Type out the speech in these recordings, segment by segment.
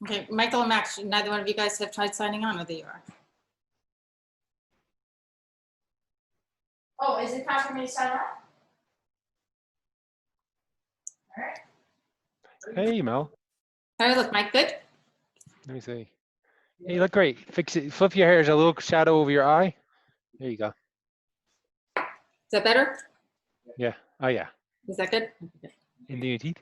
Okay, Michael and Max, neither one of you guys have tried signing on, or they are? Oh, is it time for me to sign up? All right. Hey, Mel. How do I look, Mike? Good? Let me see. Hey, you look great. Fix it. Flip your hair. There's a little shadow over your eye. There you go. Is that better? Yeah. Oh, yeah. Is that good? Into your teeth.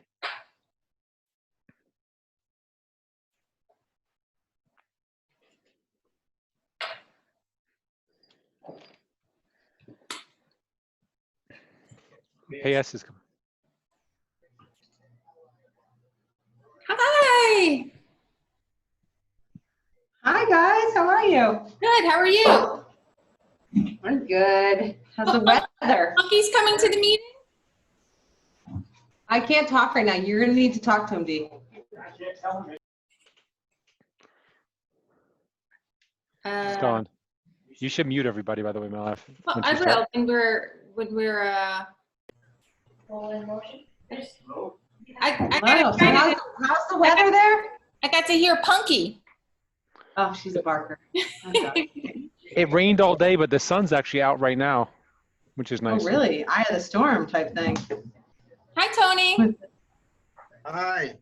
Hey, yes is coming. Hi. Hi guys, how are you? Good. How are you? I'm good. How's the weather? Monkey's coming to the meeting? I can't talk right now. You're gonna need to talk to him, Dee. It's gone. You should mute everybody, by the way, Mel. Well, I will when we're full in motion. Wow, so how's the weather there? I got to hear Punky. Oh, she's a barker. It rained all day, but the sun's actually out right now, which is nice. Oh, really? Eye of the storm type thing. Hi, Tony. Hi.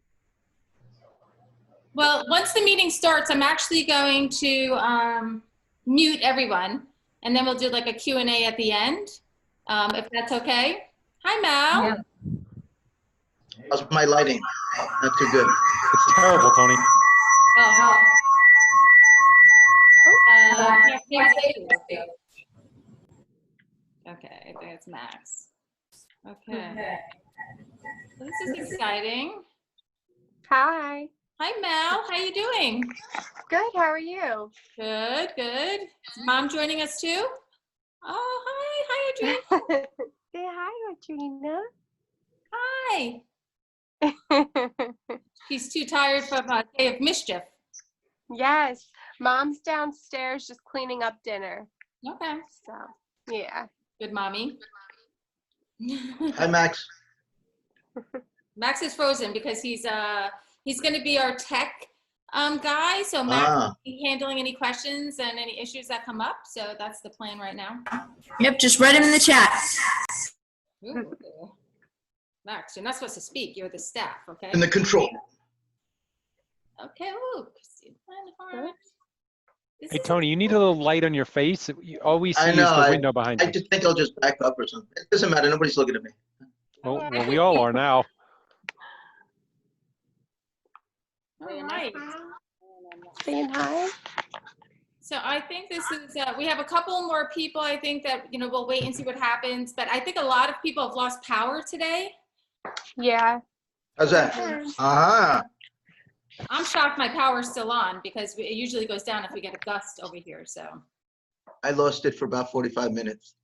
Well, once the meeting starts, I'm actually going to mute everyone, and then we'll do like a Q&A at the end, if that's okay. Hi, Mal. Yeah. How's my lighting? Not too good. It's terrible, Tony. Oh, okay, I think it's Max. Okay. Well, this is exciting. Hi. Hi, Mel. How you doing? Good. How are you? Good, good. Is Mom joining us too? Oh, hi. Hi, Adrienne. Say hi, Latrina. Hi. She's too tired from a day of mischief. Yes. Mom's downstairs just cleaning up dinner. Okay. So, yeah. Good mommy. Hi, Max. Max is frozen because he's going to be our tech guy. So Max will be handling any questions and any issues that come up. So that's the plan right now. Yep, just write him in the chat. Ooh. Max, you're not supposed to speak. You're the staff, okay? In the control. Okay. Ooh, Christine. Hey, Tony, you need a little light on your face. You always see is the window behind you. I just think I'll just back up or something. It doesn't matter. Nobody's looking at me. Well, we all are now. All right. Saying hi. So I think this is, we have a couple more people. I think that, we'll wait and see what happens. But I think a lot of people have lost power today. Yeah. How's that? I'm shocked my power's still on because it usually goes down if we get a gust over here, so. I lost it for about 45 minutes.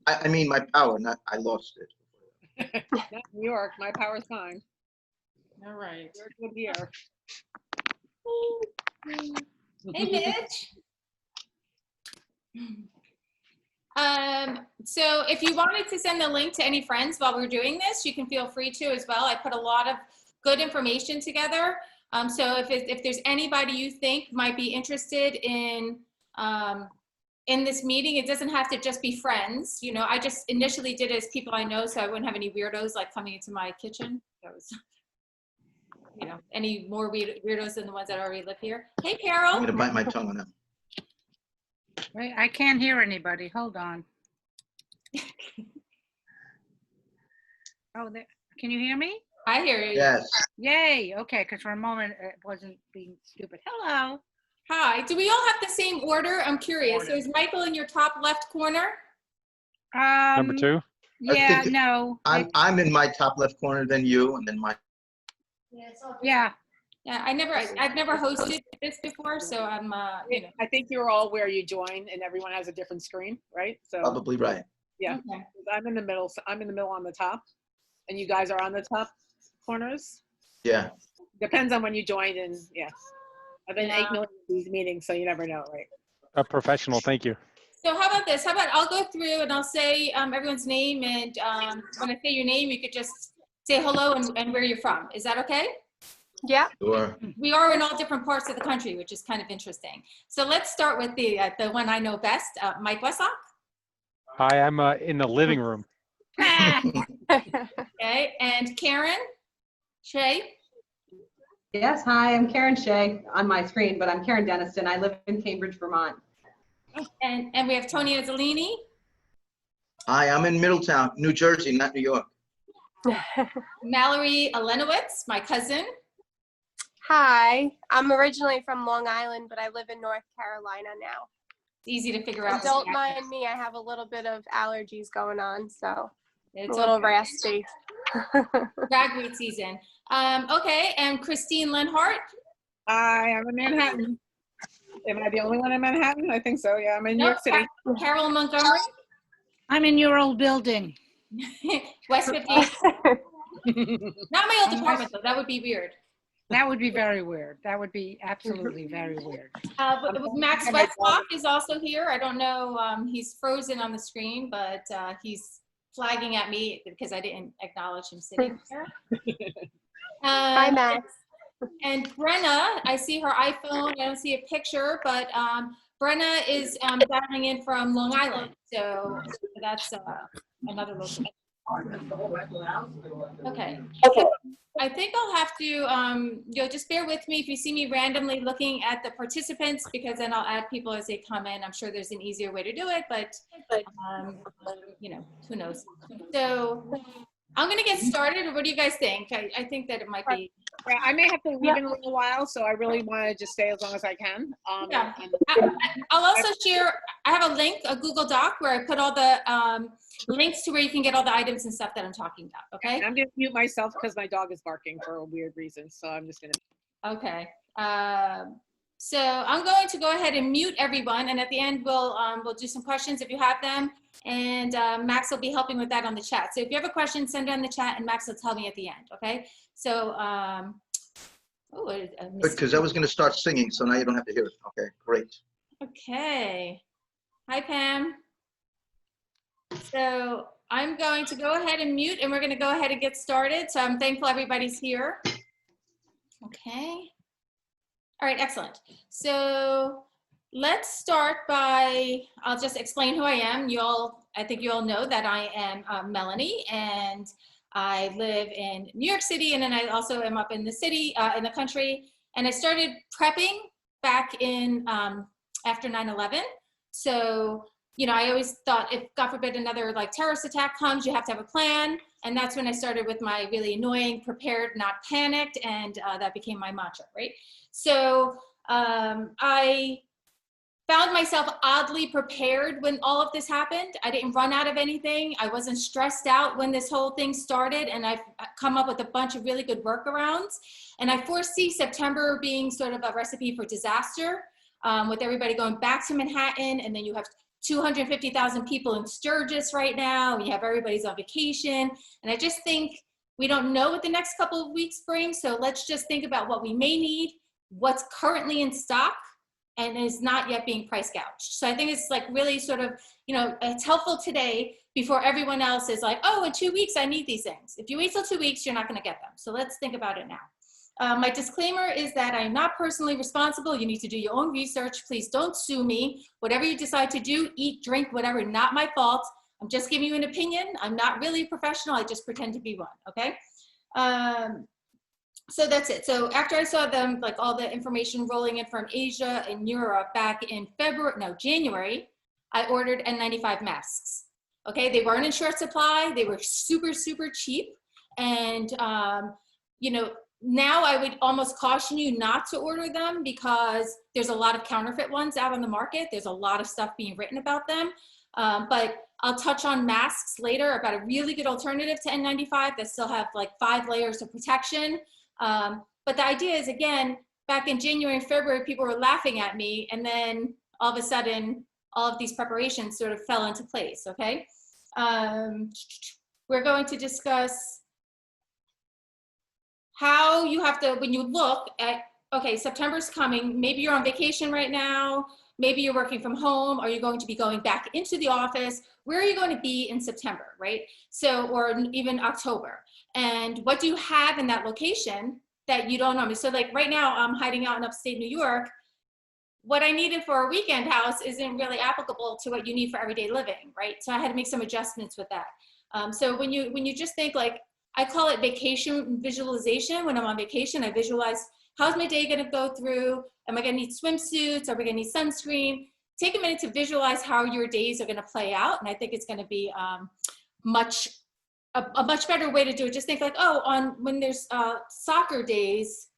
I mean my power, not I lost it. Not New York, my power's fine. All right. We're good here. Hey, Mitch. So if you wanted to send the link to any friends while we're doing this, you can feel free to as well. I put a lot of good information together. So if there's anybody you think might be interested in this meeting, it doesn't have to just be friends. I just initially did it as people I know, so I wouldn't have any weirdos like coming into my kitchen. That was, any more weirdos than the ones that already live here. Hey, Carol. I'm gonna bite my tongue on that. Wait, I can't hear anybody. Hold on. Oh, can you hear me? I hear you. Yes. Yay. Okay, because for a moment it wasn't being stupid. Hello. Hi. Do we all have the same order? I'm curious. So is Michael in your top left corner? Number 2? Yeah, no. I'm in my top left corner, then you, and then my. Yeah. Yeah, I've never hosted this before, so I'm, I think you're all where you join and everyone has a different screen, right? So Probably right. yeah, Okay. I'm in the middle. So I'm in the middle on the top and you guys are on the top corners. Yeah. Depends on when you joined, and yeah. I've been 8 million of these meetings, so you never know, right? A professional, thank you. So how about this? How about I'll go through and I'll say everyone's name, and when I say your name, you could just say hello and where you're from. Is that okay? Yeah. Sure. We are in all different parts of the country, which is kind of interesting. So let's start with the one I know best, Mike Wessock. Hi, I'm in the living room. Okay, and Karen Shea. Yes, hi, I'm Karen Shea on my screen, but I'm Karen Deniston. I live in Cambridge, Vermont. And we have Tony Azzolini. Hi, I'm in Middletown, New Jersey, not New York. Mallory Alenowitz, my cousin. Hi, I'm originally from Long Island, but I live in North Carolina now. It's easy to figure out. Don't mind me, I have a little bit of allergies going on, so It's a little okay. raspy. Ragweed season. Okay, and Christine Lenhart. Hi, I'm in Manhattan. Am I the only one in Manhattan? I think so. Yeah, I'm in New York City. Carol Montgomery. I'm in your old building. West 58th. Not my old apartment though. That would be weird. That would be very weird. That would be absolutely very weird. But Max Westlock is also here. I don't know. He's frozen on the screen, but he's flagging at me because I didn't acknowledge him sitting there. Hi, Max. And Brenna, I see her iPhone. I don't see a picture, but Brenna is dialing in from Long Island. So that's another location. Okay. I think I'll have to, just bear with me if you see me randomly looking at the participants, because then I'll add people as they come in. I'm sure there's an easier way to do it, but who knows? So I'm going to get started. What do you guys think? I think that it might be. Yeah, I may have to leave in a little while, so I really want to just stay as long as I can. Yeah. I'll also share, I have a link, a Google Doc, where I put all the links to where you can get all the items and stuff that I'm talking about, okay? And I'm going to mute myself because my dog is barking for a weird reason, so I'm just going to. Okay. So I'm going to go ahead and mute everyone, and at the end we'll do some questions if you have them, and Max will be helping with that on the chat. So if you have a question, send it in the chat, and Max will tell me at the end. Okay. So Because I was going to start singing, so now you don't have to hear it. Okay, great. Okay. Hi, Pam. So I'm going to go ahead and mute, and we're going to go ahead and get started. So I'm thankful everybody's here. Okay. All right, excellent. So let's start by, I'll just explain who I am. I think you all know that I am Melanie, and I live in New York City, and then I also am up in the city, in the country. And I started prepping back in after 9/11. So, I always thought if, God forbid, another terrorist attack comes, you have to have a plan. And that's when I started with my really annoying prepared, not panicked. And that became my mantra, right? So I found myself oddly prepared when all of this happened. I didn't run out of anything. I wasn't stressed out when this whole thing started, and I've come up with a bunch of really good workarounds. And I foresee September being sort of a recipe for disaster, with everybody going back to Manhattan, and then you have 250,000 people in Sturgis right now, and you have everybody's on vacation. And I just think we don't know what the next couple of weeks bring, so let's just think about what we may need, what's currently in stock, and is not yet being price gouged. So I think it's really sort of, it's helpful today before everyone else is like, oh, in 2 weeks, I need these things. If you wait till 2 weeks, you're not gonna get them. So let's think about it now. My disclaimer is that I'm not personally responsible. You need to do your own research. Please don't sue me. Whatever you decide to do, eat, drink, whatever, not my fault. I'm just giving you an opinion. I'm not really a professional. I just pretend to be one, okay? So that's it. So after I saw them, all the information rolling in from Asia and Europe back in January, I ordered N95 masks. Okay, they weren't in short supply. They were super, super cheap. And, now I would almost caution you not to order them because there's a lot of counterfeit ones out on the market. There's a lot of stuff being written about them. But I'll touch on masks later about a really good alternative to N95 that still have 5 layers of protection. But the idea is, again, back in January and February, people were laughing at me, and then all of a sudden, all of these preparations sort of fell into place, okay? We're going to discuss how you have to, when you look at, okay, September's coming, maybe you're on vacation right now, maybe you're working from home, are you going to be going back into the office? Where are you going to be in September, right? So, or even October. And what do you have in that location that you don't normally. So like right now, I'm hiding out in upstate New York. What I needed for a weekend house isn't really applicable to what you need for everyday living, right? So I had to make some adjustments with that. So when you just think like, I call it vacation visualization. When I'm on vacation, I visualize, how's my day gonna go through? Am I gonna need swimsuits? Are we gonna need sunscreen? Take a minute to visualize how your days are gonna play out. And I think it's gonna be a much better way to do it. Just think like, oh, when there's soccer days,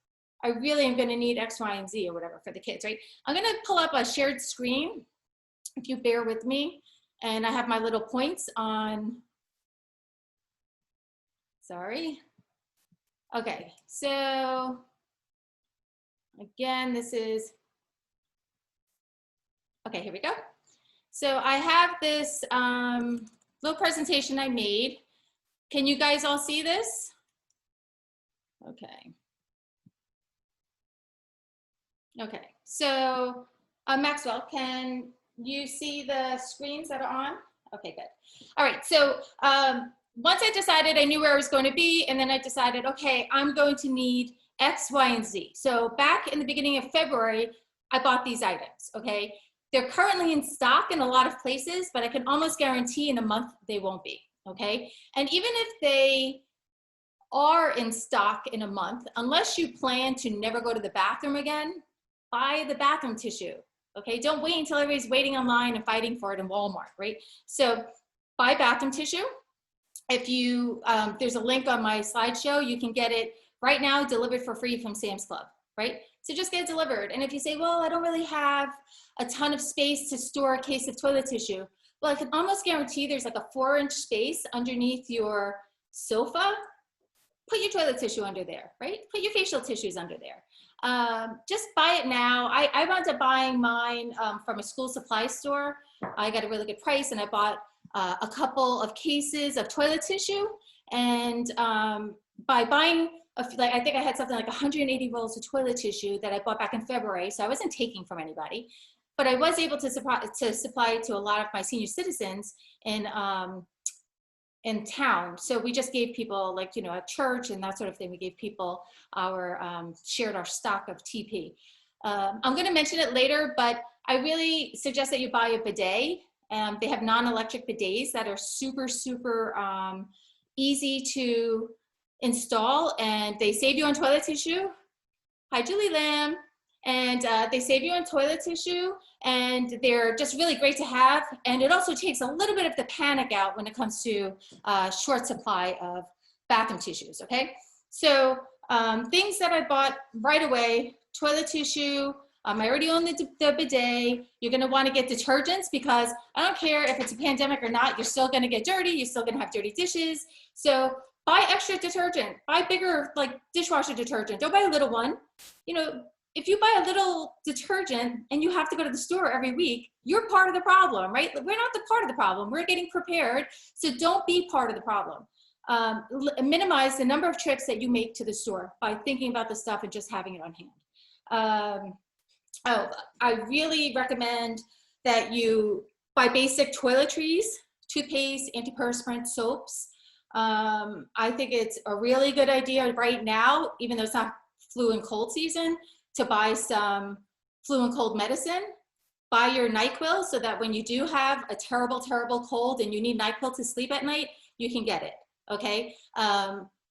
I really am gonna need X, Y, and Z or whatever for the kids, right? I'm gonna pull up a shared screen, if you bear with me. And I have my little points on, sorry. Okay, so again, this is, okay, here we go. So I have this little presentation I made. Can you guys all see this? Okay. Okay, so Maxwell, can you see the screens that are on? Okay, good. All right, so once I decided, I knew where I was going to be, and then I decided, okay, I'm going to need X, Y, and Z. So back in the beginning of February, I bought these items, okay? They're currently in stock in a lot of places, but I can almost guarantee in a month they won't be, okay? And even if they are in stock in a month, unless you plan to never go to the bathroom again, buy the bathroom tissue, okay? Don't wait until everybody's waiting online and fighting for it in Walmart, right? So buy bathroom tissue. If you, there's a link on my slideshow, you can get it right now delivered for free from Sam's Club, right? So just get it delivered. And if you say, well, I don't really have a ton of space to store a case of toilet tissue, well, I can almost guarantee there's like a 4-inch space underneath your sofa. Put your toilet tissue under there, right? Put your facial tissues under there. Just buy it now. I wound up buying mine from a school supply store. I got a really good price, and I bought a couple of cases of toilet tissue. And by buying, I think I had something like 180 rolls of toilet tissue that I bought back in February. So I wasn't taking from anybody, but I was able to supply to a lot of my senior citizens in town. So we just gave people, like, you know, at church and that sort of thing, we gave people our, shared our stock of TP. I'm gonna mention it later, but I really suggest that you buy a bidet. They have non-electric bidets that are super, super easy to install, and they save you on toilet tissue. Hi, Julie Lamb. And they save you on toilet tissue, and they're just really great to have. And it also takes a little bit of the panic out when it comes to short supply of bathroom tissues, okay? So things that I bought right away, toilet tissue, I already own the bidet. You're gonna wanna get detergents, because I don't care if it's a pandemic or not, you're still gonna get dirty, you're still gonna have dirty dishes. So buy extra detergent, buy bigger, like dishwasher detergent, don't buy a little one. You know, if you buy a little detergent and you have to go to the store every week, you're part of the problem, right? We're not the part of the problem, we're getting prepared. So don't be part of the problem. Minimize the number of trips that you make to the store by thinking about the stuff and just having it on hand. I really recommend that you buy basic toiletries, toothpaste, antiperspirant, soaps. I think it's a really good idea right now, even though it's not flu and cold season, to buy some flu and cold medicine. Buy your NyQuil so that when you do have a terrible, terrible cold and you need NyQuil to sleep at night, you can get it, okay?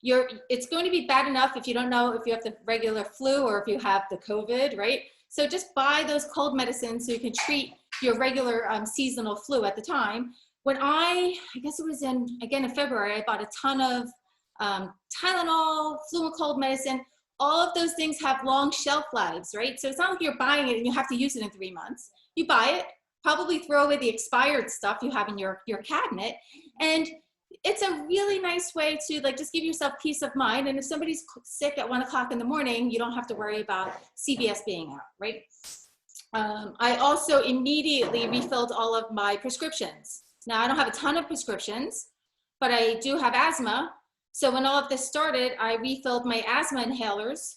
It's going to be bad enough if you don't know if you have the regular flu or if you have the COVID, right? So just buy those cold medicines so you can treat your regular seasonal flu at the time. When I guess it was in February, I bought a ton of Tylenol, flu and cold medicine. All of those things have long shelf lives, right? So it's not like you're buying it and you have to use it in 3 months. You buy it, probably throw away the expired stuff you have in your cabinet. And it's a really nice way to like just give yourself peace of mind. And if somebody's sick at 1 o'clock in the morning, you don't have to worry about CVS being out, right? I also immediately refilled all of my prescriptions. Now I don't have a ton of prescriptions, but I do have asthma. So when all of this started, I refilled my asthma inhalers.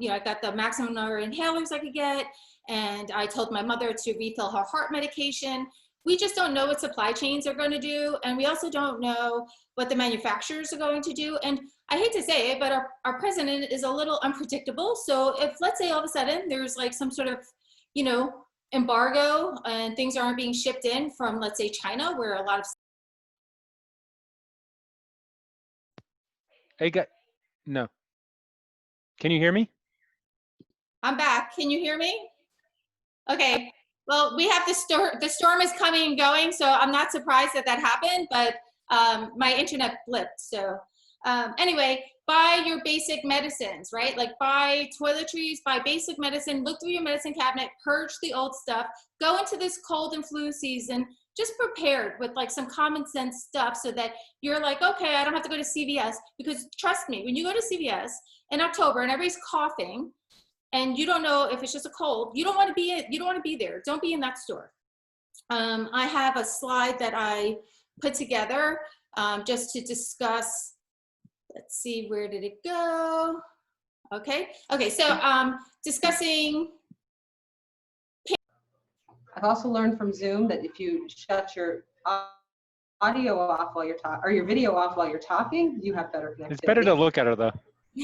You know, I got the maximum number of inhalers I could get, and I told my mother to refill her heart medication. we just don't know what supply chains are going to do. And we also don't know what the manufacturers are going to do. And I hate to say it, but our president is a little unpredictable. So if, let's say all of a sudden there's like some sort of, you know, embargo and things aren't being shipped in from, let's say, China, where a lot of Hey, no. Can you hear me? I'm back. Can you hear me? Okay. Well, we have the storm is coming and going, so I'm not surprised that that happened, but my internet blipped. So anyway, buy your basic medicines, right? Like buy toiletries, buy basic medicine, look through your medicine cabinet, purge the old stuff, go into this cold and flu season, just prepared with like some common sense stuff so that you're like, okay, I don't have to go to CVS, because trust me, when you go to CVS in October and everybody's coughing and you don't know if it's just a cold, you don't want to be there. Don't be in that store. I have a slide that I put together just to discuss. Let's see, where did it go? Okay, so discussing. I've also learned from Zoom that if you shut your audio off while you're talking, or your video off while you're talking, you have better connectivity. It's better to look at her though.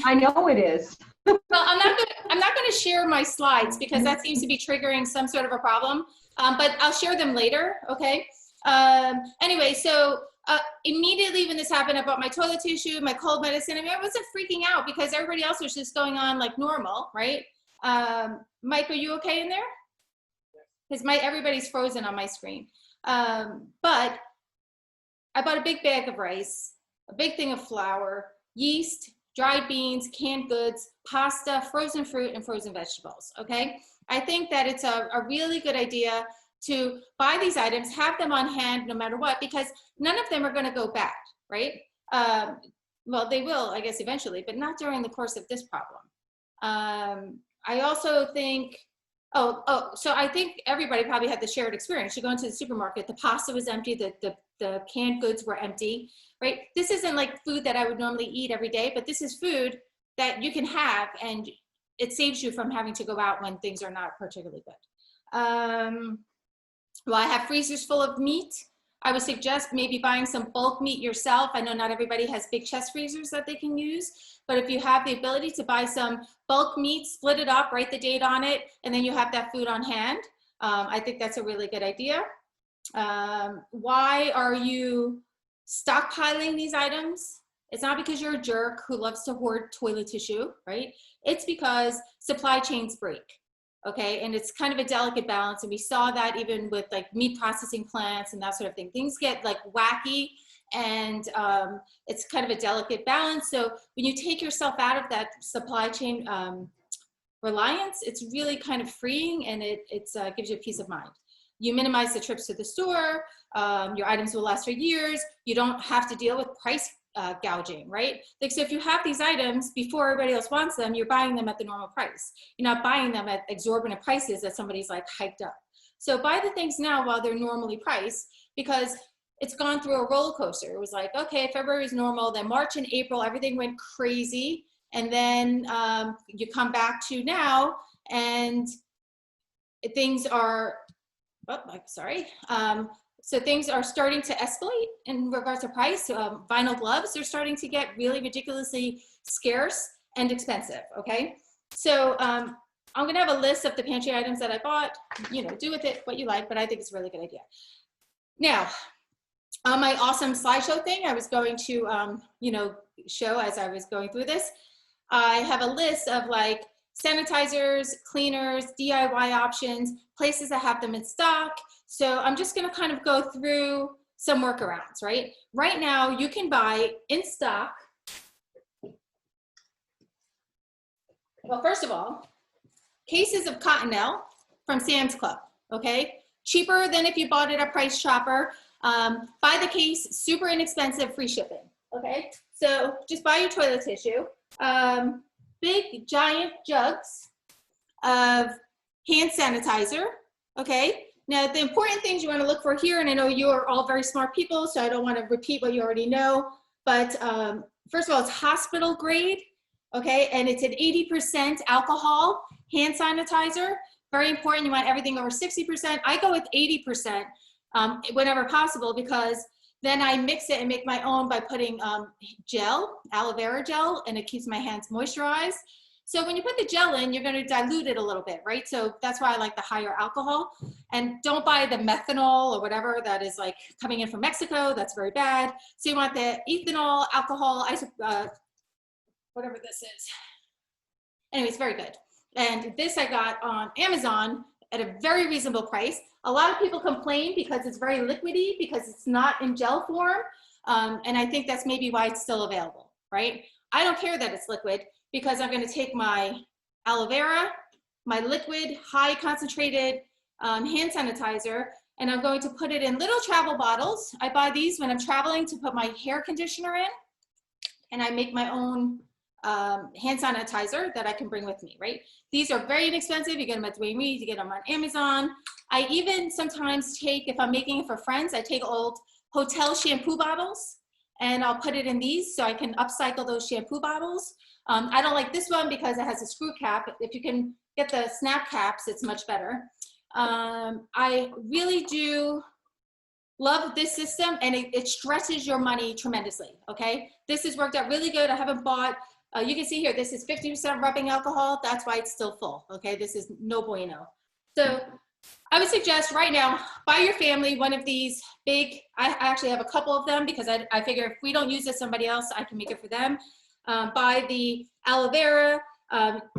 I know it is. Well, I'm not going to share my slides because that seems to be triggering some sort of a problem, but I'll share them later, okay? Anyway, so immediately when this happened, I bought my toilet tissue, my cold medicine. I mean, I wasn't freaking out because everybody else was just going on like normal, right? Mike, are you okay in there? Because everybody's frozen on my screen. But I bought a big bag of rice, a big thing of flour, yeast, dried beans, canned goods, pasta, frozen fruit, and frozen vegetables, okay? I think that it's a really good idea to buy these items, have them on hand no matter what, because none of them are gonna go bad, right? Well, they will, I guess, eventually, but not during the course of this problem. I also think, so I think everybody probably had the shared experience. You go into the supermarket, the pasta was empty, the canned goods were empty, right? This isn't like food that I would normally eat every day, but this is food that you can have and it saves you from having to go out when things are not particularly good. Well, I have freezers full of meat. I would suggest maybe buying some bulk meat yourself. I know not everybody has big chest freezers that they can use, but if you have the ability to buy some bulk meat, split it up, write the date on it, and then you have that food on hand, I think that's a really good idea. Why are you stockpiling these items? It's not because you're a jerk who loves to hoard toilet tissue, right? It's because supply chains break. Okay, and it's kind of a delicate balance, and we saw that even with like meat processing plants and that sort of thing. Things get like wacky, and it's kind of a delicate balance. So when you take yourself out of that supply chain reliance, it's really kind of freeing, and it gives you peace of mind. You minimize the trips to the store. Your items will last for years. You don't have to deal with price gouging, right? Like, so if you have these items before everybody else wants them, you're buying them at the normal price. You're not buying them at exorbitant prices that somebody's like hiked up. So buy the things now while they're normally priced, because it's gone through a roller coaster. It was like, okay, February is normal, then March and April, everything went crazy. And then you come back to now and things are, so things are starting to escalate in regards to price. Vinyl gloves are starting to get really ridiculously scarce and expensive, okay? So I'm gonna have a list of the pantry items that I bought. You know, do with it what you like, but I think it's a really good idea. Now, on my awesome slideshow thing, I was going to, you know, show as I was going through this, I have a list of like sanitizers, cleaners, DIY options, places that have them in stock. So I'm just gonna kind of go through some workarounds, right? Right now, you can buy in stock. Well, first of all, cases of Cottonelle from Sam's Club, okay? Cheaper than if you bought it at Price Chopper. Buy the case, super inexpensive, free shipping, okay? So just buy your toilet tissue. Big giant jugs of hand sanitizer, okay? Now, the important things you want to look for here, and I know you are all very smart people, so I don't want to repeat what you already know, but first of all, it's hospital grade, okay? And it's an 80% alcohol hand sanitizer. Very important, you want everything over 60%. I go with 80%. whenever possible, because then I mix it and make my own by putting gel, aloe vera gel, and it keeps my hands moisturized. So when you put the gel in, you're going to dilute it a little bit, right? So that's why I like the higher alcohol. And don't buy the methanol or whatever that is like coming in from Mexico. That's very bad. So you want the ethanol, alcohol, whatever this is. Anyway, it's very good. And this I got on Amazon at a very reasonable price. A lot of people complain because it's very liquidy, because it's not in gel form. And I think that's maybe why it's still available, right? I don't care that it's liquid, because I'm going to take my aloe vera, my liquid, high concentrated hand sanitizer, and I'm going to put it in little travel bottles. I buy these when I'm traveling to put my hair conditioner in, and I make my own hand sanitizer that I can bring with me, right? These are very inexpensive. You get them at Dwayne Reed, you get them on Amazon. I even sometimes take, if I'm making it for friends, I take old hotel shampoo bottles and I'll put it in these so I can upcycle those shampoo bottles. I don't like this one because it has a screw cap. If you can get the snap caps, it's much better. I really do love this system, and it stretches your money tremendously, okay? This has worked out really good. I haven't bought, you can see here, this is 50% rubbing alcohol. That's why it's still full, okay? This is no bueno. So I would suggest right now, buy your family one of these big, I actually have a couple of them because I figure if we don't use it, somebody else, I can make it for them. Buy the aloe vera.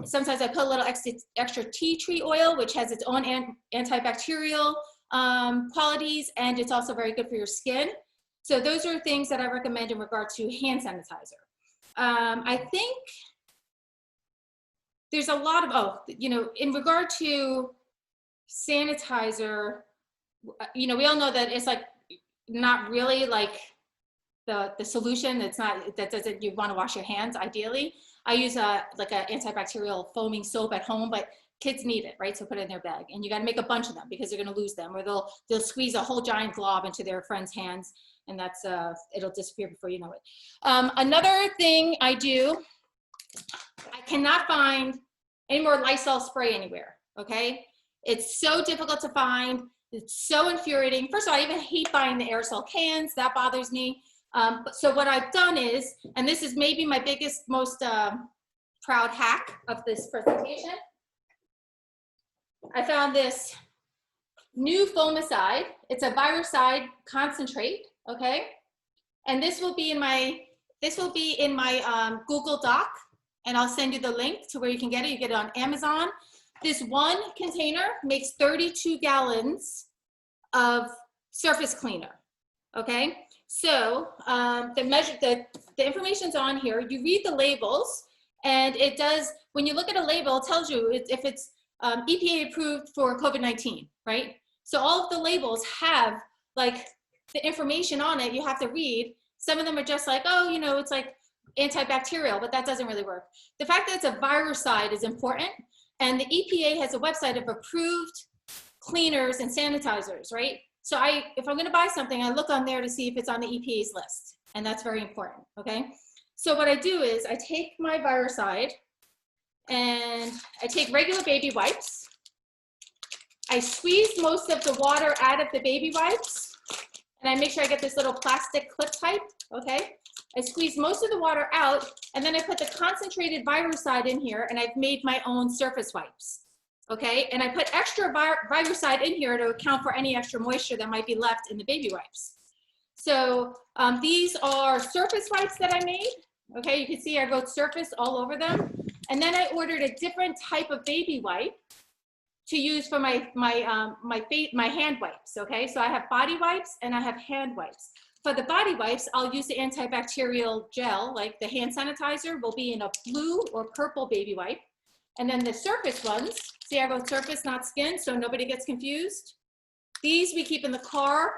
Sometimes I put a little extra tea tree oil, which has its own antibacterial qualities, and it's also very good for your skin. So those are things that I recommend in regard to hand sanitizer. I think there's a lot of, in regard to sanitizer, we all know that it's like not really like the solution. It's not, that doesn't, you want to wash your hands ideally. I use like an antibacterial foaming soap at home, but kids need it, right? So put it in their bag, and you got to make a bunch of them because they're going to lose them, or they'll squeeze a whole giant glob into their friend's hands, and that's it'll disappear before you know it. Another thing I do, I cannot find any more Lysol spray anywhere. Okay, it's so difficult to find. It's so infuriating. First of all, I even hate buying the aerosol cans. That bothers me. So what I've done is, and this is maybe my biggest, most proud hack of this presentation, I found this new foamicide. It's a virucide concentrate, okay? And this will be in my Google Doc, and I'll send you the link to where you can get it. You get it on Amazon. This one container makes 32 gallons of surface cleaner, okay? So the information's on here. You read the labels, and it does, when you look at a label, it tells you if it's EPA approved for COVID-19, right? So all of the labels have like the information on it you have to read. Some of them are just like, oh, it's like antibacterial, but that doesn't really work. The fact that it's a virucide is important, and the EPA has a website of approved cleaners and sanitizers, right? So if I'm gonna buy something, I look on there to see if it's on the EPA's list, and that's very important, okay? So what I do is I take my virucide, and I take regular baby wipes. I squeeze most of the water out of the baby wipes, and I make sure I get this little plastic clip type, okay? I squeeze most of the water out, and then I put the concentrated virucide in here, and I've made my own surface wipes. Okay, and I put extra virucide in here to account for any extra moisture that might be left in the baby wipes. So these are surface wipes that I made. Okay, you can see I wrote surface all over them. And then I ordered a different type of baby wipe to use for my hand wipes. Okay, so I have body wipes and I have hand wipes. For the body wipes, I'll use the antibacterial gel, like the hand sanitizer will be in a blue or purple baby wipe. And then the surface ones, see I wrote surface, not skin, so nobody gets confused. These we keep in the car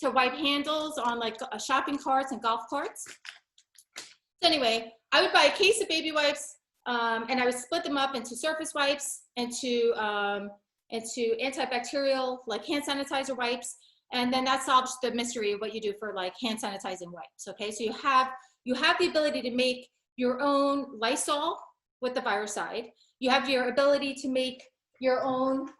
to wipe handles on like shopping carts and golf carts. So anyway, I would buy a case of baby wipes, and I would split them up into surface wipes, into antibacterial, like hand sanitizer wipes, and then that solves the mystery of what you do for like hand sanitizing wipes, okay? So you have the ability to make your own Lysol with the virucide. You have your ability to make your own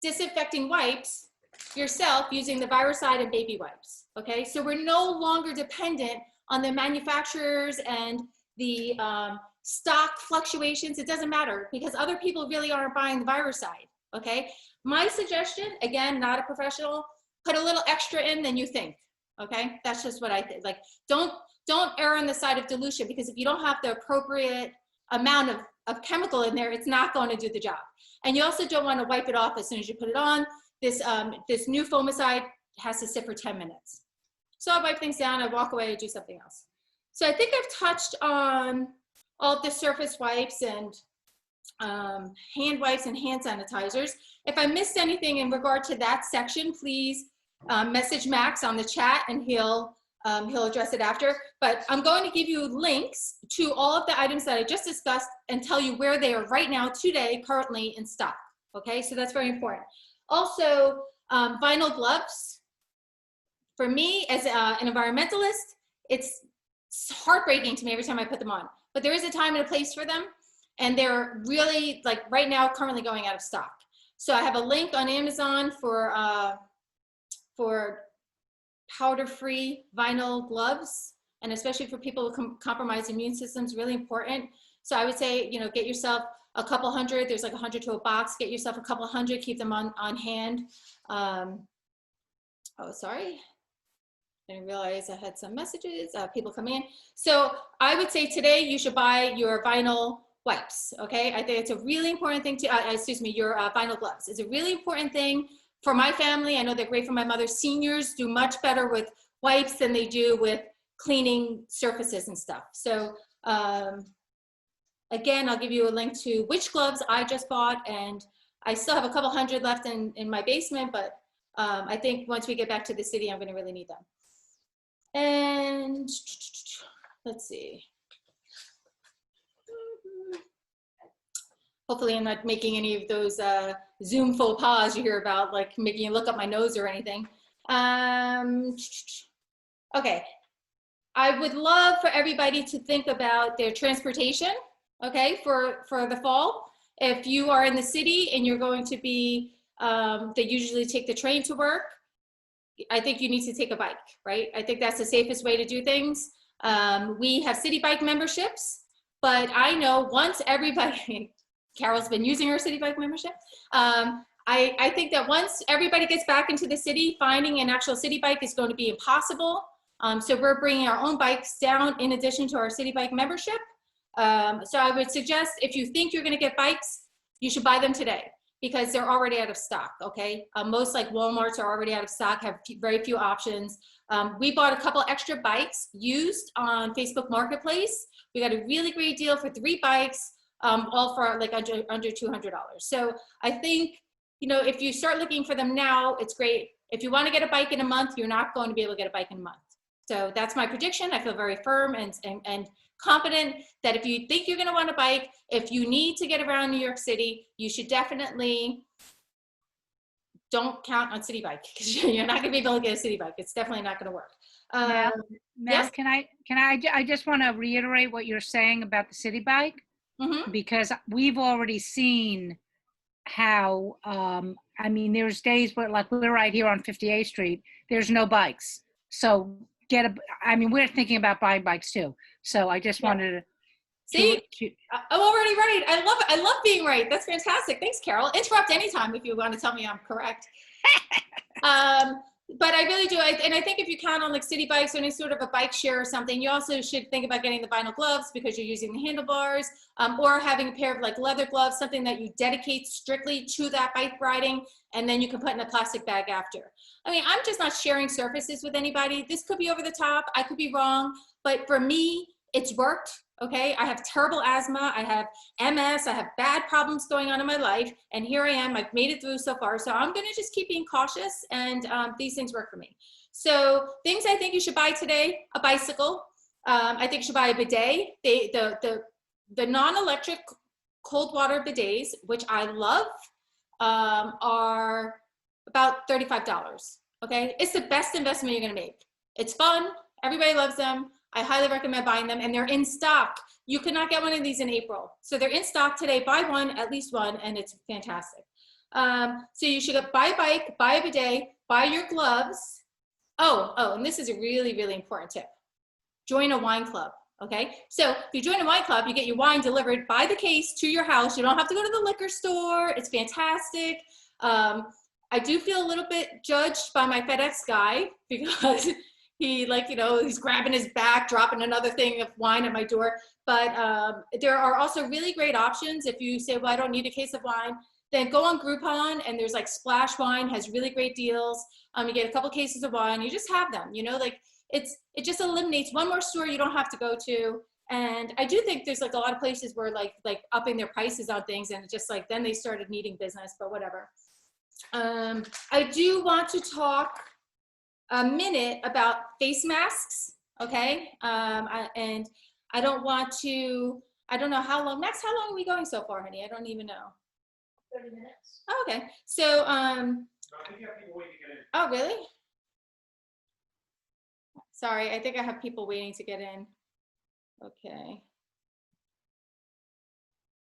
disinfecting wipes yourself using the Viricide and baby wipes, okay? So we're no longer dependent on the manufacturers and the stock fluctuations. It doesn't matter because other people really aren't buying the Viricide, okay? My suggestion, again, not a professional, put a little extra in than you think, okay? That's just what I think. Like, don't err on the side of dilution, because if you don't have the appropriate amount of chemical in there, it's not going to do the job. And you also don't want to wipe it off as soon as you put it on. This new foamicide has to sit for 10 minutes. So I wipe things down, I walk away, I do something else. So I think I've touched on all of the surface wipes and hand wipes and hand sanitizers. If I missed anything in regard to that section, please message Max on the chat and he'll address it after. But I'm going to give you links to all of the items that I just discussed and tell you where they are right now, today, currently in stock. Okay, so that's very important. Also, vinyl gloves. For me, as an environmentalist, it's heartbreaking to me every time I put them on. But there is a time and a place for them, and they're really, like right now, currently going out of stock. So I have a link on Amazon for powder-free vinyl gloves, and especially for people with compromised immune systems, really important. So I would say, you know, get yourself a couple hundred. There's like 100 to a box. Get yourself a couple hundred. Keep them on hand. Oh, sorry. I didn't realize I had some messages, people come in. So I would say today you should buy your vinyl wipes, okay? I think it's a really important thing to, excuse me, your vinyl gloves. It's a really important thing for my family. I know they're great for my mother. Seniors do much better with wipes than they do with cleaning surfaces and stuff. So again, I'll give you a link to which gloves I just bought, and I still have a couple hundred left in my basement, but I think once we get back to the city, I'm gonna really need them. And let's see. Hopefully I'm not making any of those Zoom faux pas you hear about, like making you look up my nose or anything. Okay, I would love for everybody to think about their transportation, okay, for the fall. If you are in the city and you're going to be, they usually take the train to work. I think you need to take a bike, right? I think that's the safest way to do things. We have city bike memberships, but I know once everybody, Carol's been using her city bike membership. I think that once everybody gets back into the city, finding an actual city bike is going to be impossible. So we're bringing our own bikes down in addition to our city bike membership. So I would suggest if you think you're gonna get bikes, you should buy them today, because they're already out of stock, okay? Most like Walmarts are already out of stock, have very few options. We bought a couple extra bikes used on Facebook Marketplace. We got a really great deal for 3 bikes, all for like under $200. So I think, you know, if you start looking for them now, it's great. If you wanna get a bike in a month, you're not going to be able to get a bike in a month. So that's my prediction. I feel very firm and confident that if you think you're gonna want a bike, if you need to get around New York City, you should definitely don't count on city bike, because you're not gonna be able to get a city bike. It's definitely not gonna work. Mel, yes? I just want to reiterate what you're saying about the city bike, because we've already seen how, I mean, there's days where, like, we're right here on 58th Street, there's no bikes. So I mean, we're thinking about buying bikes too. So I just wanted to. See, I'm already right. I love it. I love being right. That's fantastic. Thanks, Carol. Interrupt anytime if you want to tell me I'm correct. But I really do. And I think if you count on like city bikes or any sort of a bike share or something, you also should think about getting the vinyl gloves because you're using the handlebars, or having a pair of like leather gloves, something that you dedicate strictly to that bike riding, and then you can put in a plastic bag after. I mean, I'm just not sharing surfaces with anybody. This could be over the top. I could be wrong. But for me, it's worked. Okay, I have terrible asthma, I have MS, I have bad problems going on in my life, and here I am, I've made it through so far, so I'm gonna just keep being cautious, and these things work for me. So things I think you should buy today: a bicycle. I think you should buy a bidet. The non-electric cold water bidets, which I love, are about $35, okay? It's the best investment you're gonna make. It's fun, everybody loves them. I highly recommend buying them, and they're in stock. You cannot get one of these in April. So they're in stock today. Buy one, at least one, and it's fantastic. So you should go buy a bike, buy a bidet, buy your gloves. Oh, and this is a really, really important tip. Join a wine club. Okay, so if you join a wine club, you get your wine delivered by the case to your house. You don't have to go to the liquor store. It's fantastic. I do feel a little bit judged by my FedEx guy because he, like, you know, he's grabbing his back, dropping another thing of wine at my door. But there are also really great options. If you say, well, I don't need a case of wine, then go on Groupon, and there's like Splash Wine has really great deals. You get a couple cases of wine, you just have them, you know, like it just eliminates one more store you don't have to go to. And I do think there's like a lot of places where like upping their prices on things, and just like then they started needing business, but whatever. I do want to talk a minute about face masks, okay? And I don't want to, I don't know how long, Max, how long are we going so far, honey? I don't even know. 30 minutes. Oh, okay, so, I think you have people waiting to get in. oh, really? Sorry, I think I have people waiting to get in. Okay.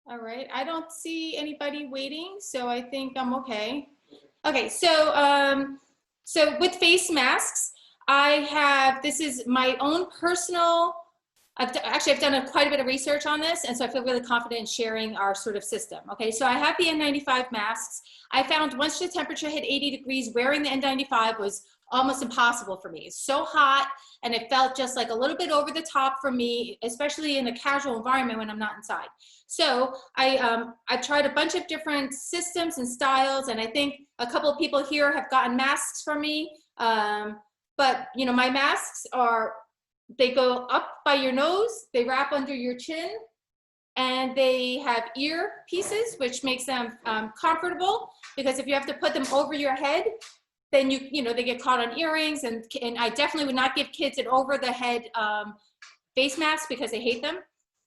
All right, I don't see anybody waiting, so I think I'm okay. Okay, so so with face masks, I have, this is my own personal, I've done quite a bit of research on this, and so I feel really confident in sharing our sort of system. Okay, so I have the N95 masks. I found once the temperature hit 80 degrees, wearing the N95 was almost impossible for me. It's so hot, and it felt just like a little bit over the top for me, especially in a casual environment when I'm not inside. So I've tried a bunch of different systems and styles, and I think a couple of people here have gotten masks from me. But you know, my masks are, they go up by your nose, they wrap under your chin, and they have ear pieces, which makes them comfortable, because if you have to put them over your head, then you know, they get caught on earrings, and I definitely would not give kids an over the head face mask because they hate them.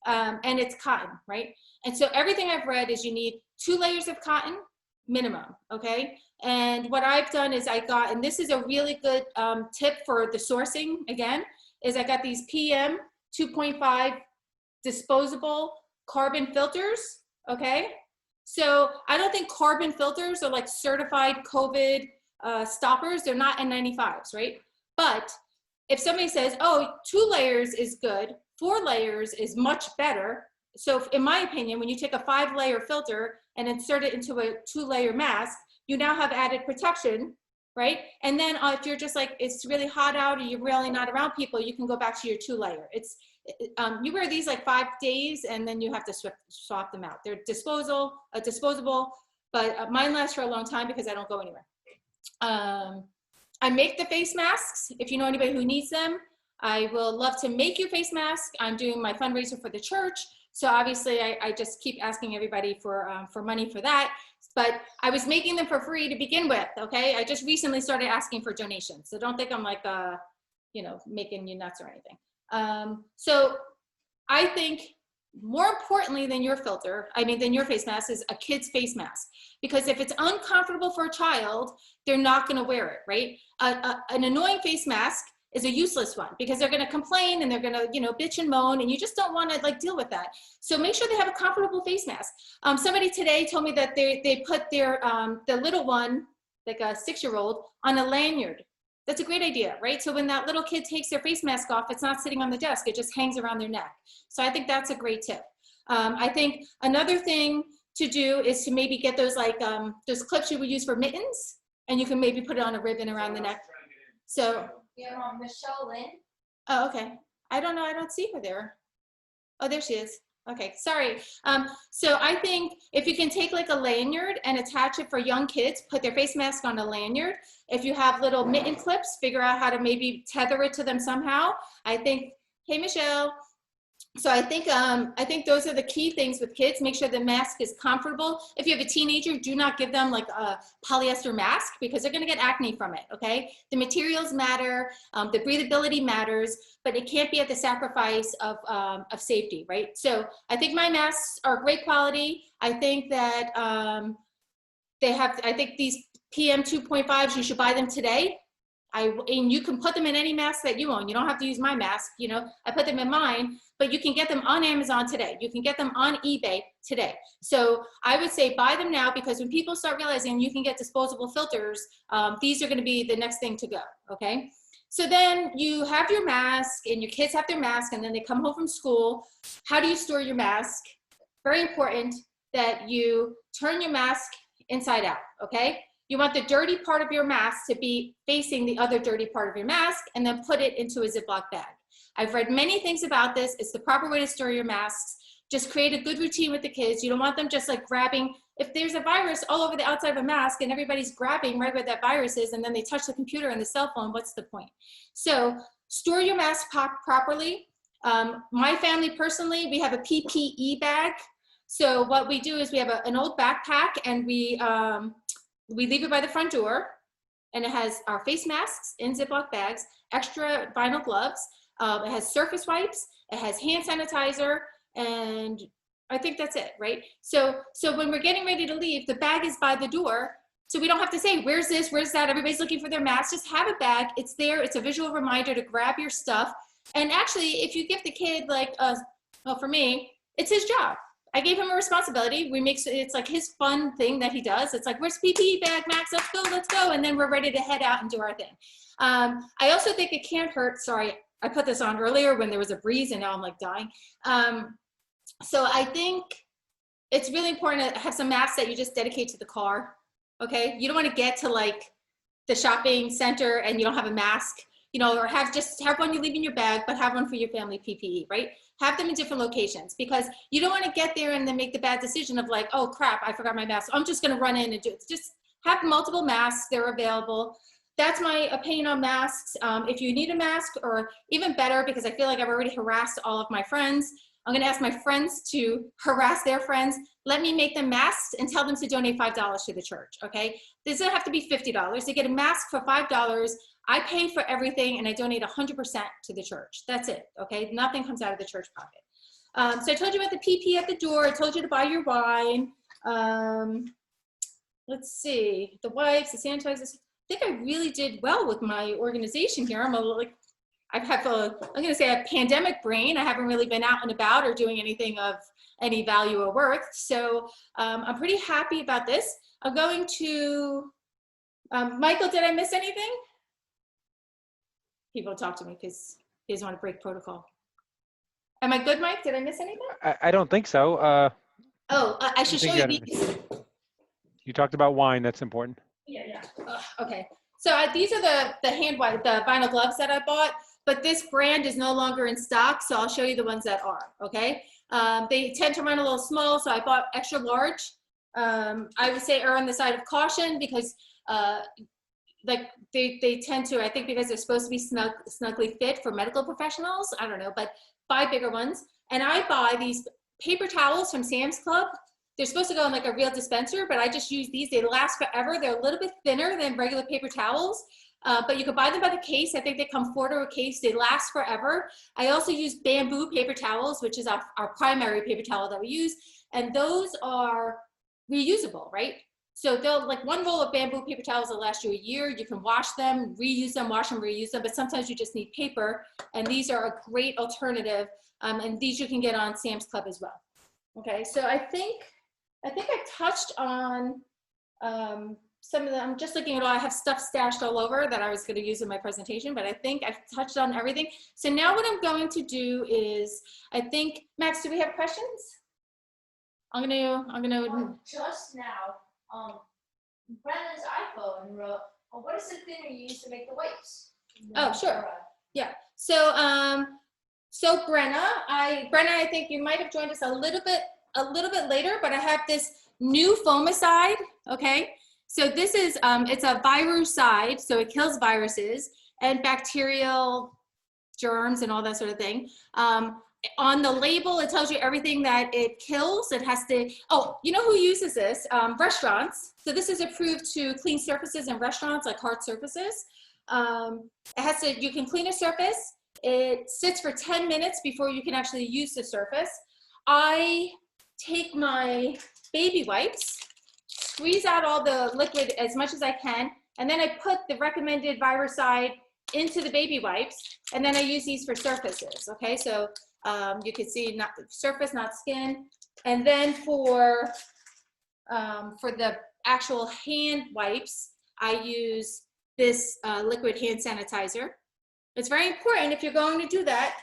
And it's cotton, right? And so everything I've read is you need 2 layers of cotton minimum, okay? And what I've done is I got, and this is a really good tip for the sourcing again, is I got these PM 2.5 disposable carbon filters, okay? So I don't think carbon filters are like certified COVID stoppers. They're not N95s, right? But if somebody says, oh, 2 layers is good, 4 layers is much better. So in my opinion, when you take a 5-layer filter and insert it into a 2-layer mask, you now have added protection, right? And then if you're just like, it's really hot out and you're really not around people, you can go back to your 2-layer. It's, you wear these like 5 days and then you have to swap them out. They're disposable, but mine last for a long time because I don't go anywhere. I make the face masks. If you know anybody who needs them, I will love to make you face masks. I'm doing my fundraiser for the church. So obviously I just keep asking everybody for money for that. But I was making them for free to begin with, okay? I just recently started asking for donations. So don't think I'm like, you know, making you nuts or anything. So I think more importantly than your filter, than your face mask, is a kid's face mask. Because if it's uncomfortable for a child, they're not gonna wear it, right? An annoying face mask is a useless one because they're gonna complain and they're gonna, you know, bitch and moan, and you just don't wanna like deal with that. So make sure they have a comfortable face mask. Somebody today told me that they put their, the little one, like a 6-year-old, on a lanyard. That's a great idea, right? So when that little kid takes their face mask off, it's not sitting on the desk, it just hangs around their neck. So I think that's a great tip. I think another thing to do is to maybe get those like, those clips you would use for mittens, and you can maybe put it on a ribbon around the neck. So. Yeah, Michelle Lynn. Oh, okay. I don't know, I don't see her there. Oh, there she is. Okay, sorry. So I think if you can take like a lanyard and attach it for young kids, put their face mask on a lanyard. If you have little mitten clips, figure out how to maybe tether it to them somehow. I think, hey, Michelle. So I think those are the key things with kids. Make sure the mask is comfortable. If you have a teenager, do not give them like a polyester mask because they're gonna get acne from it, okay? The materials matter, the breathability matters, but it can't be at the sacrifice of safety, right? So I think my masks are great quality. I think that I think these PM 2.5s, you should buy them today. And you can put them in any mask that you own. You don't have to use my mask. You know, I put them in mine, but you can get them on Amazon today. You can get them on eBay today. So I would say buy them now, because when people start realizing you can get disposable filters, these are going to be the next thing to go. Okay. So then you have your mask and your kids have their mask, and then they come home from school. How do you store your mask? Very important that you turn your mask inside out. Okay. You want the dirty part of your mask to be facing the other dirty part of your mask, and then put it into a Ziploc bag. I've read many things about this. It's the proper way to store your masks. Just create a good routine with the kids. You don't want them just like grabbing. If there's a virus all over the outside of a mask and everybody's grabbing right where that virus is, and then they touch the computer and the cell phone, what's the point? So store your mask properly. My family personally, we have a PPE bag. So what we do is we have an old backpack, and we leave it by the front door, and it has our face masks in Ziploc bags, extra vinyl gloves. It has surface wipes, it has hand sanitizer, and I think that's it, right? So when we're getting ready to leave, the bag is by the door, so we don't have to say, where's this, where's that? Everybody's looking for their mask. Just have a bag. It's there. It's a visual reminder to grab your stuff. And actually, if you give the kid like, well, for me, it's his job. I gave him a responsibility. It's like his fun thing that he does. It's like, where's PPE bag, Max? Let's go. And then we're ready to head out and do our thing. I also think it can't hurt. Sorry, I put this on earlier when there was a breeze, and now I'm like dying. So I think it's really important to have some masks that you just dedicate to the car. Okay. You don't want to get to like the shopping center and you don't have a mask, you know, or have one you leave in your bag, but have one for your family PPE, right? Have them in different locations, because you don't want to get there and then make the bad decision of like, oh crap, I forgot my mask. I'm just going to run in and do it. Just have multiple masks. They're available. That's my opinion on masks. If you need a mask, or even better, because I feel like I've already harassed all of my friends, I'm going to ask my friends to harass their friends. Let me make them masks and tell them to donate $5 to the church. Okay. This doesn't have to be $50. They get a mask for $5. I pay for everything, and I donate 100% to the church. That's it. Okay. Nothing comes out of the church pocket. So I told you about the PP at the door. I told you to buy your wine. Let's see, the wipes, the sanitizers. I think I really did well with my organization here. I'm going to say a pandemic brain. I haven't really been out and about or doing anything of any value or worth. So I'm pretty happy about this. I'm going to, Michael, did I miss anything? People talk to me because he doesn't want to break protocol. Am I good, Mike? Did I miss anything? I don't think so. I should show you these. You talked about wine. That's important. Yeah. Okay. So these are the vinyl gloves that I bought, but this brand is no longer in stock. So I'll show you the ones that are. Okay. They tend to run a little small, so I bought extra large. I would say err on the side of caution, because like they tend to, I think because they're supposed to be snugly fit for medical professionals. I don't know, but buy bigger ones. And I buy these paper towels from Sam's Club. They're supposed to go in like a real dispenser, but I just use these. They last forever. They're a little bit thinner than regular paper towels, but you can buy them by the case. I think they come $4 a case. They last forever. I also use bamboo paper towels, which is our primary paper towel that we use. And those are reusable, right? So they'll, like, one roll of bamboo paper towels will last you a year. You can wash them, reuse them, wash them, reuse them, but sometimes you just need paper. And these are a great alternative. And these you can get on Sam's Club as well. Okay, so I think I touched on some of them. I'm just looking at all, I have stuff stashed all over that I was going to use in my presentation, but I think I've touched on everything. So now what I'm going to do is, I think, Max, do we have questions? I'm gonna. Just now, Brenna's iPhone wrote, well, what is the thinner you use to make the wipes? Oh, sure. Yeah. So, Brenna, I think you might have joined us a little bit later, but I have this new foamicide. Okay. So this is, it's a virucide, so it kills viruses and bacterial germs and all that sort of thing. On the label, it tells you everything that it kills. It has to, oh, you know who uses this? Restaurants. So this is approved to clean surfaces in restaurants, like hard surfaces. It has to, you can clean a surface. It sits for 10 minutes before you can actually use the surface. I take my baby wipes, squeeze out all the liquid as much as I can, And then I put the recommended viricide into the baby wipes, and then I use these for surfaces, okay? So you can see not the surface, not skin. And then for the actual hand wipes, I use this liquid hand sanitizer. It's very important if you're going to do that.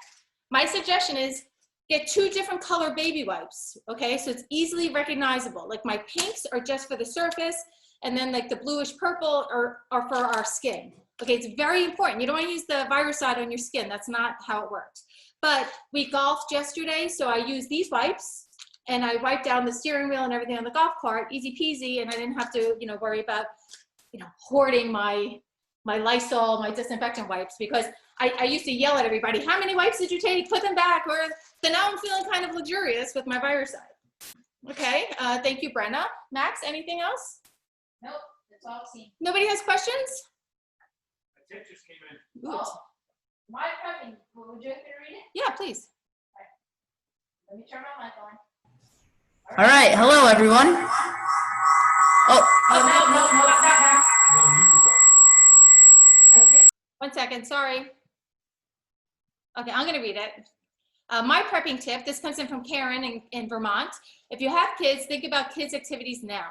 My suggestion is get 2 different color baby wipes, okay? So it's easily recognizable. Like my pinks are just for the surface, and then like the bluish purple are for our skin. Okay, it's very important. You don't want to use the viricide on your skin. That's not how it works. But we golfed yesterday, so I used these wipes, and I wiped down the steering wheel and everything on the golf cart, easy peasy, and I didn't have to, worry about, hoarding my Lysol, my disinfectant wipes, because I used to yell at everybody, how many wipes did you take? Put them back. So now I'm feeling kind of luxurious with my viricide. Okay, thank you, Brenna. Max, anything else? Nope, that's all I've seen. Nobody has questions? A tip just came in. Oh, my prepping, would you like me to read it? Yeah, please. Let me turn my mic on. All right, hello everyone. Oh, No. 1 second, sorry. Okay, I'm gonna read it. My prepping tip, this comes in from Karen in Vermont. If you have kids, think about kids' activities now.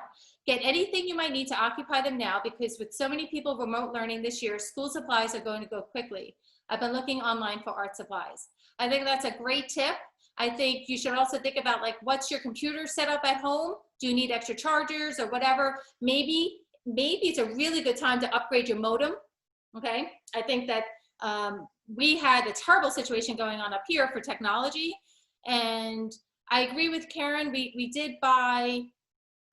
Get anything you might need to occupy them now, because with so many people remote learning this year, school supplies are going to go quickly. I've been looking online for art supplies. I think that's a great tip. I think you should also think about, like, what's your computer set up at home? Do you need extra chargers or whatever? Maybe it's a really good time to upgrade your modem, okay? I think that we had a terrible situation going on up here for technology, and I agree with Karen.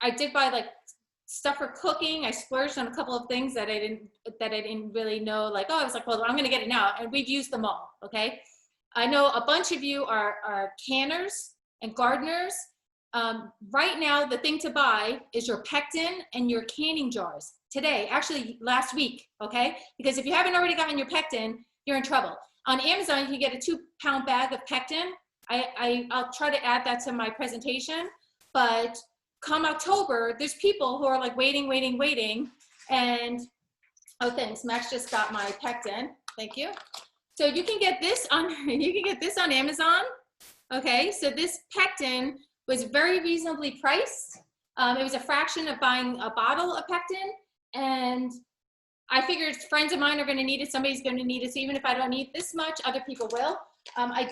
I did buy like stuff for cooking. I splurged on a couple of things that I didn't really know, like, oh, I was like, well, I'm gonna get it now, and we've used them all, okay? I know a bunch of you are canners and gardeners. Right now, the thing to buy is your pectin and your canning jars. Today, actually last week, okay? Because if you haven't already gotten your pectin, you're in trouble. On Amazon, you can get a 2-pound bag of pectin. I'll try to add that to my presentation, but come October, there's people who are like waiting, and oh, thanks, Max just got my pectin, thank you. So you can get this on Amazon, okay? So this pectin was very reasonably priced. It was a fraction of buying a bottle of pectin, and I figured friends of mine are gonna need it, somebody's gonna need it, so even if I don't need this much, other people will. I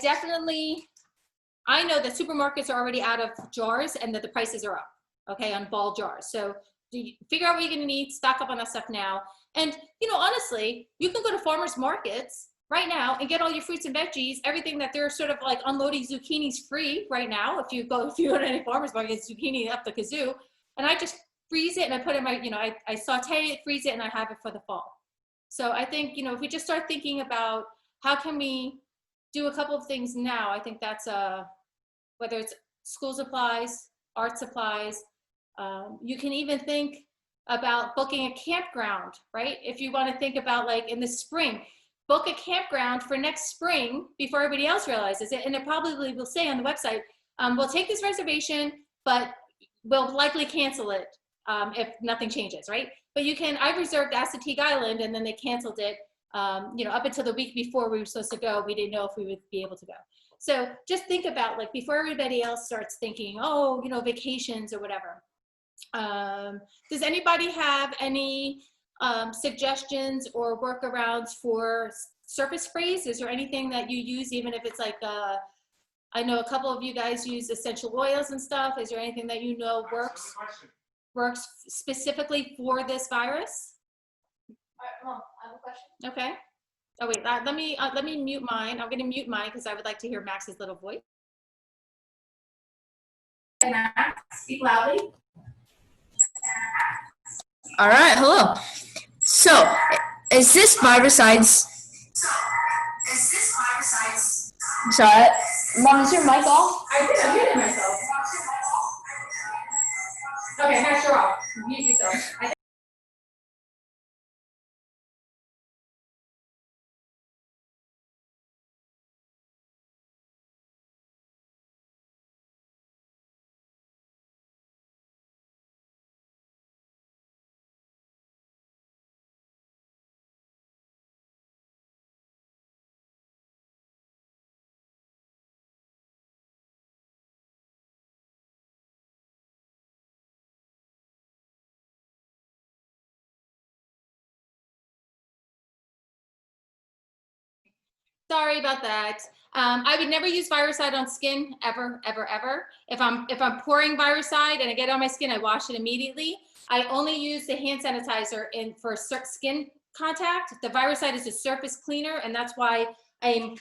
know that supermarkets are already out of jars and that the prices are up, okay, on ball jars. So figure out what you're gonna need, stock up on that stuff now. And honestly, you can go to farmers markets right now and get all your fruits and veggies, everything that they're sort of like unloading zucchinis free right now. If you go to any farmers market, zucchini up the kazoo. And I just freeze it and I put it in my, I saute it, freeze it, and I have it for the fall. So I think, if we just start thinking about how can we do a couple of things now, I think that's whether it's school supplies, art supplies, you can even think about booking a campground, right? If you want to think about, like, in the spring, book a campground for next spring before everybody else realizes it. And it probably will say on the website, we'll take this reservation, but we'll likely cancel it if nothing changes, right? But I reserved Assateague Island, and then they canceled it, up until the week before we were supposed to go. We didn't know if we would be able to go. So just think about, like, before everybody else starts thinking, oh, vacations or whatever. Does anybody have any suggestions or workarounds for surface sprays? Is there anything that you use, even if it's like, I know a couple of you guys use essential oils and stuff. Is there anything that works specifically for this virus? Mom, I have a question. Okay. Oh wait, let me mute mine. I'm gonna mute mine because I would like to hear Max's little voice. Max, speak loudly. all right, hello. So, is this viricides? Sorry, Mom, is your mic off? I did. I muted myself. Okay, Max, you're off. Mute yourself. Sorry about that. I would never use Viricide on skin ever, ever, ever. If I'm pouring Viricide and I get it on my skin, I wash it immediately. I only use the hand sanitizer for skin contact. The Viricide is a surface cleaner, and that's why I'm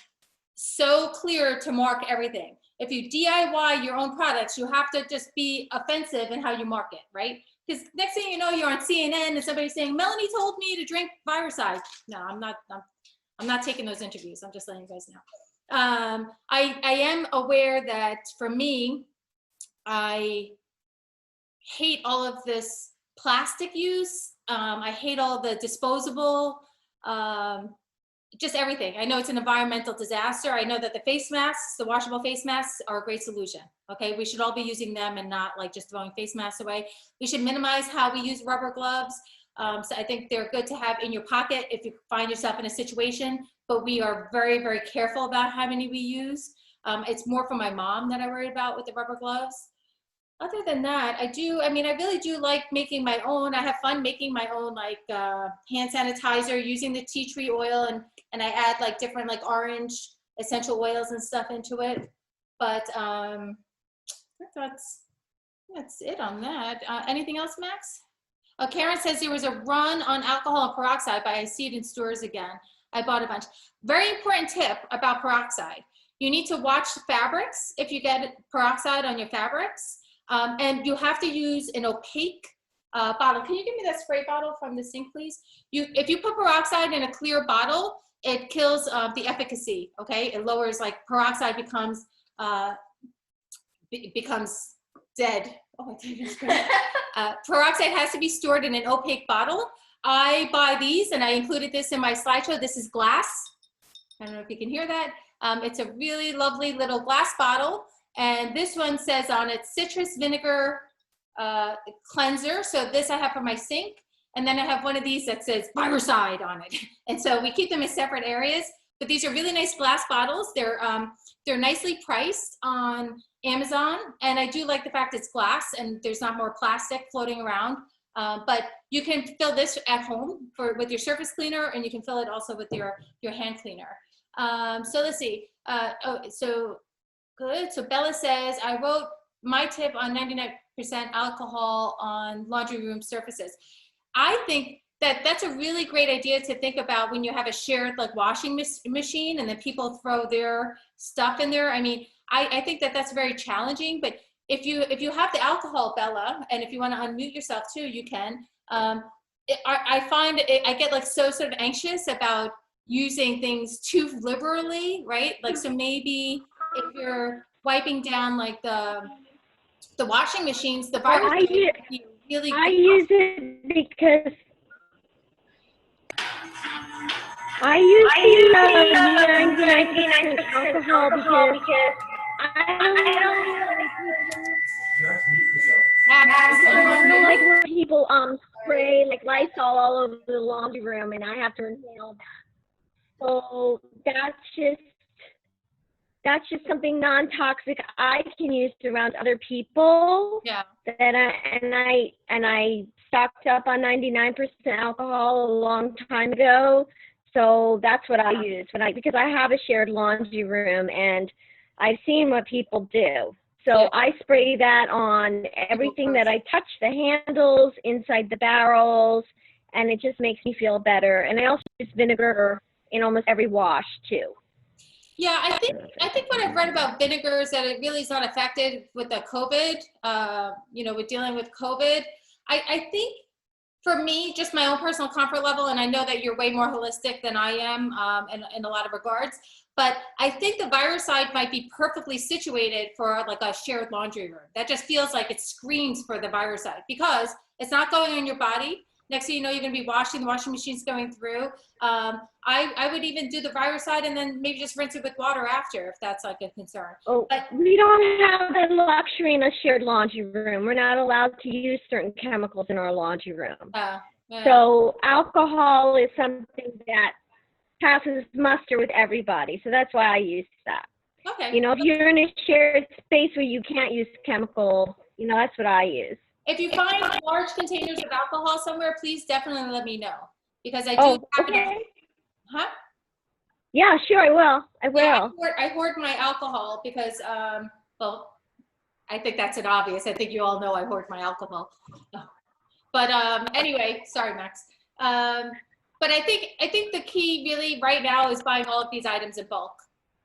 so clear to mark everything. If you DIY your own products, you have to just be offensive in how you market, right? Because next thing you know, you're on CNN and somebody's saying, Melanie told me to drink Viricide. No, I'm not taking those interviews. I'm just letting you guys know. I am aware that for me, I hate all of this plastic use. I hate all the disposable, just everything. I know it's an environmental disaster. I know that the face masks, the washable face masks are a great solution. Okay, we should all be using them and not like just throwing face masks away. We should minimize how we use rubber gloves. So I think they're good to have in your pocket if you find yourself in a situation, but we are very, very careful about how many we use. It's more for my mom that I worry about with the rubber gloves. Other than that, I really do like making my own. I have fun making my own like hand sanitizer using the tea tree oil, and I add like different like orange essential oils and stuff into it. But that's it on that. Anything else, Max? Karen says there was a run on alcohol and peroxide, but I see it in stores again. I bought a bunch. Very important tip about peroxide. You need to watch fabrics if you get peroxide on your fabrics. And you have to use an opaque bottle. Can you give me that spray bottle from the sink, please? If you put peroxide in a clear bottle, it kills the efficacy, okay? It lowers, like peroxide becomes dead. Oh, peroxide has to be stored in an opaque bottle. I buy these, and I included this in my slideshow. This is glass. I don't know if you can hear that. It's a really lovely little glass bottle. And this one says on it, citrus vinegar cleanser. So this I have for my sink. And then I have one of these that says Viricide on it. And so we keep them in separate areas. But these are really nice glass bottles. They're nicely priced on Amazon. And I do like the fact it's glass and there's not more plastic floating around. But you can fill this at home with your surface cleaner, and you can fill it also with your hand cleaner. So let's see. Good. So Bella says, I wrote my tip on 99% alcohol on laundry room surfaces. I think that that's a really great idea to think about when you have a shared like washing machine and then people throw their stuff in there. I mean, I think that that's very challenging, but if you have the alcohol, Bella, and if you want to unmute yourself too, you can. I find I get like so sort of anxious about using things too liberally, right? Like, so maybe if you're wiping down like the washing machines, the virus really. I use it because I use the 99% alcohol because I don't like when people spray like Lysol all over the laundry room and I have to inhale that. So that's just something non-toxic I can use around other people. Yeah. And I stocked up on 99% alcohol a long time ago. So that's what I use because I have a shared laundry room and I've seen what people do. So I spray that on everything that I touch, the handles, inside the barrels, and it just makes me feel better. And I also use vinegar in almost every wash too. Yeah, I think what I've read about vinegar is that it really is not affected with the COVID, with dealing with COVID. I think for me, just my own personal comfort level, and I know that you're way more holistic than I am in a lot of regards, but I think the Viricide might be perfectly situated for like a shared laundry room. That just feels like it screams for the Viricide because it's not going on your body. Next thing you know, you're going to be washing, the washing machine's going through. I would even do the Viricide and then maybe just rinse it with water after if that's like a concern. Oh, but we don't have the luxury in a shared laundry room. We're not allowed to use certain chemicals in our laundry room. Yeah. So alcohol is something that passes muster with everybody. So that's why I use that. Okay. If you're in a shared space where you can't use chemical, that's what I use. If you find large containers of alcohol somewhere, please definitely let me know because I do happen to. Huh? Yeah, sure, I will. I will. Yeah, I hoard my alcohol because, well, I think that's an obvious. I think you all know I hoard my alcohol. But anyway, sorry, Max. But I think the key really right now is buying all of these items in bulk.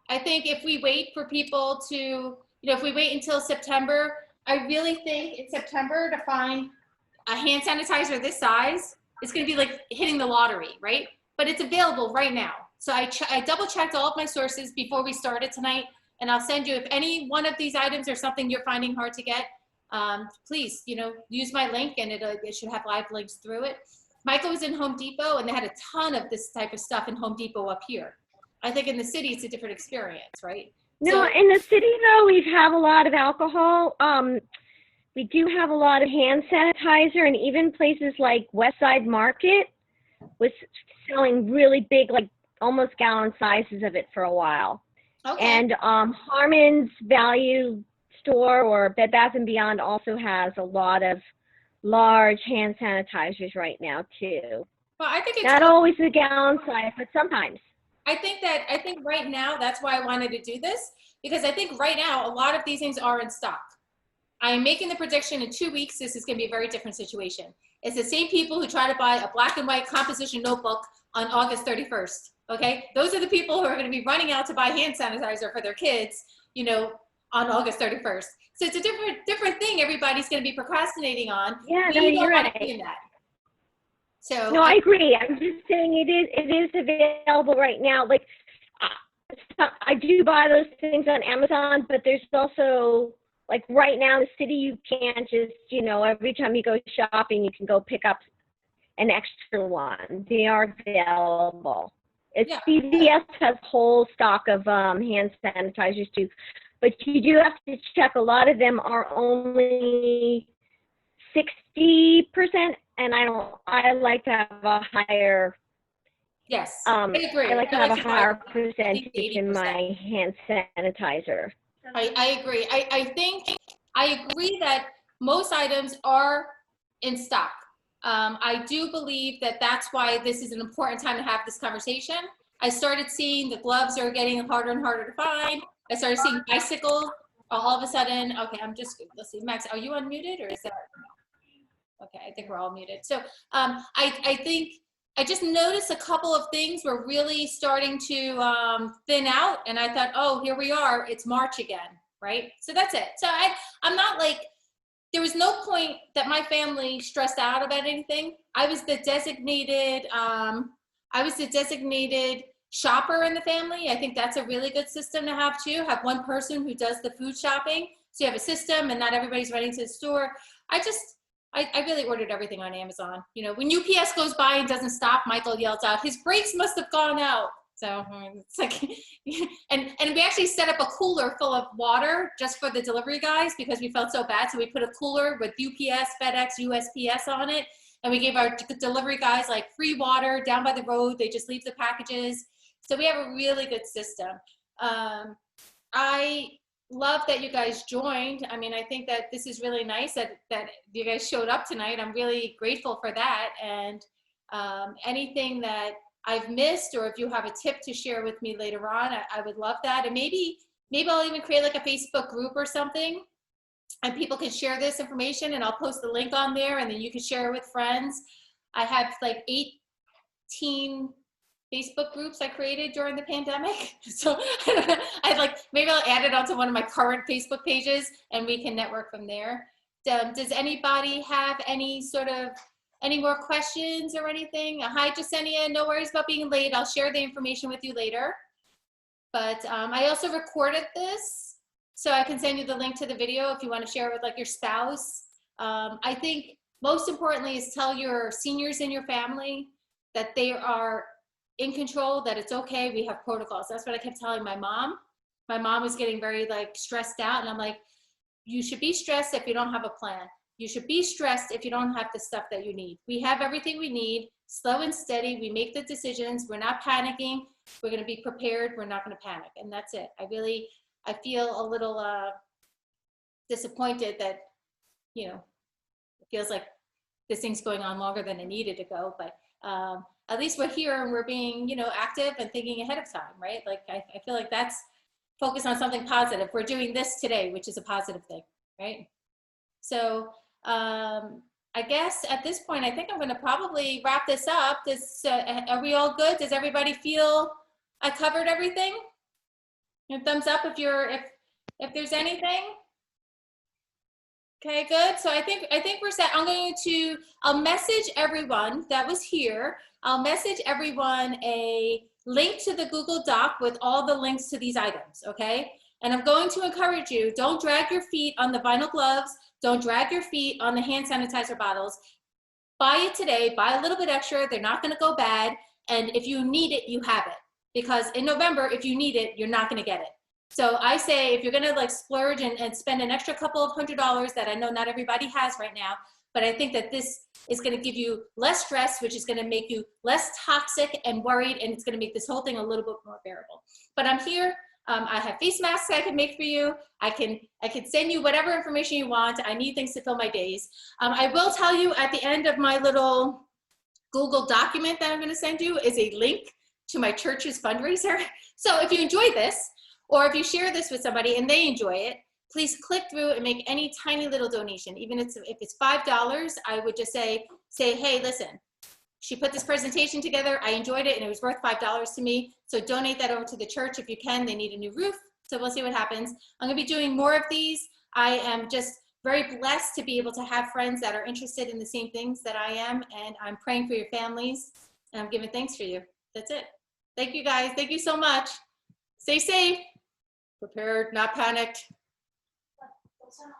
I think if we wait for people to, if we wait until September, I really think in September to find a hand sanitizer this size, it's going to be like hitting the lottery, right? But it's available right now. So I double checked all of my sources before we started tonight, and I'll send you if any one of these items are something you're finding hard to get. Please, use my link, and it should have live links through it. Michael was in Home Depot, and they had a ton of this type of stuff in Home Depot up here. I think in the city, it's a different experience, right? No, in the city though, we have a lot of alcohol. We do have a lot of hand sanitizer, and even places like West Side Market was selling really big, like almost gallon sizes of it for a while. Okay. And Harmon's Value Store or Bed Bath & Beyond also has a lot of large hand sanitizers right now too. Well, I think it's not always a gallon size, but sometimes. I think right now, that's why I wanted to do this, because I think right now, a lot of these things are in stock. I am making the prediction in 2 weeks, this is going to be a very different situation. It's the same people who try to buy a black and white composition notebook on August 31st. Okay. Those are the people who are going to be running out to buy hand sanitizer for their kids, on August 31st. So it's a different thing everybody's going to be procrastinating on. Yeah, We no, don't you're want right. to be in that. So no, I agree. I'm just saying it is available right now. Like I do buy those things on Amazon, but there's also like right now in the city, you can't just, every time you go shopping, you can go pick up an extra one. They are available. CVS has whole stock of hand sanitizers too, but you do have to check. A lot of them are only 60%, and I like to have a higher. Yes, I agree. I like to have a higher percentage 80%. in my hand sanitizer. I agree. I agree that most items are in stock. I do believe that that's why this is an important time to have this conversation. I started seeing the gloves are getting harder and harder to find. I started seeing bicycles all of a sudden. Okay, let's see, Max, are you unmuted or is that? Okay, I think we're all muted. So I think I just noticed a couple of things were really starting to thin out, and I thought, oh, here we are, it's March again, right? So that's it. So I'm not like, there was no point that my family stressed out about anything. I was the designated shopper in the family. I think that's a really good system to have too. Have one person who does the food shopping, so you have a system and not everybody's running to the store. I really ordered everything on Amazon. When UPS goes by and doesn't stop, Michael yells out, his brakes must have gone out. So it's like, and we actually set up a cooler full of water just for the delivery guys because we felt so bad. So we put a cooler with UPS, FedEx, USPS on it. And we gave our delivery guys like free water down by the road. They just leave the packages. So we have a really good system. I love that you guys joined. I mean, I think that this is really nice that you guys showed up tonight. I'm really grateful for that. And anything that I've missed, or if you have a tip to share with me later on, I would love that. And maybe I'll even create like a Facebook group or something, and people can share this information, and I'll post the link on there, and then you can share it with friends. I have like 18 Facebook groups I created during the pandemic. So maybe I'll add it onto one of my current Facebook pages and we can network from there. Does anybody have any more questions or anything? Hi, Jasenia, no worries about being late. I'll share the information with you later. But I also recorded this, so I can send you the link to the video if you want to share it with like your spouse. I think most importantly is tell your seniors in your family that they are in control, that it's okay, we have protocols. That's what I kept telling my mom. My mom was getting very like stressed out, and I'm like, you should be stressed if you don't have a plan. You should be stressed if you don't have the stuff that you need. We have everything we need, slow and steady. We make the decisions. We're not panicking. We're going to be prepared. We're not going to panic. And that's it. I feel a little disappointed that, it feels like this thing's going on longer than it needed to go. But at least we're here and we're being, you know, active and thinking ahead of time, right? Like, I feel like that's focus on something positive. We're doing this today, which is a positive thing, right? So I guess at this point, I think I'm gonna probably wrap this up. Are we all good? Does everybody feel I covered everything? Thumbs up if there's anything. Okay, good. So I think we're set. I'll message everyone that was here. I'll message everyone a link to the Google Doc with all the links to these items, okay? And I'm going to encourage you, don't drag your feet on the vinyl gloves. Don't drag your feet on the hand sanitizer bottles. Buy it today, buy a little bit extra. They're not gonna go bad. And if you need it, you have it. Because in November, if you need it, you're not gonna get it. So I say, if you're gonna like splurge and spend an extra couple of $100s that I know not everybody has right now, but I think that this is gonna give you less stress, which is gonna make you less toxic and worried, and it's gonna make this whole thing a little bit more bearable. But I'm here. I have face masks I can make for you. I can send you whatever information you want. I need things to fill my days. I will tell you at the end of my little Google document that I'm gonna send you is a link to my church's fundraiser. So if you enjoy this, or if you share this with somebody and they enjoy it, please click through and make any tiny little donation. Even if it's $5, I would just say, hey, listen, she put this presentation together. I enjoyed it and it was worth $5 to me. So donate that over to the church if you can. They need a new roof. So we'll see what happens. I'm gonna be doing more of these. I am just very blessed to be able to have friends that are interested in the same things that I am. And I'm praying for your families and I'm giving thanks for you. That's it. Thank you guys. Thank you so much. Stay safe. Prepared, not panicked. That's all.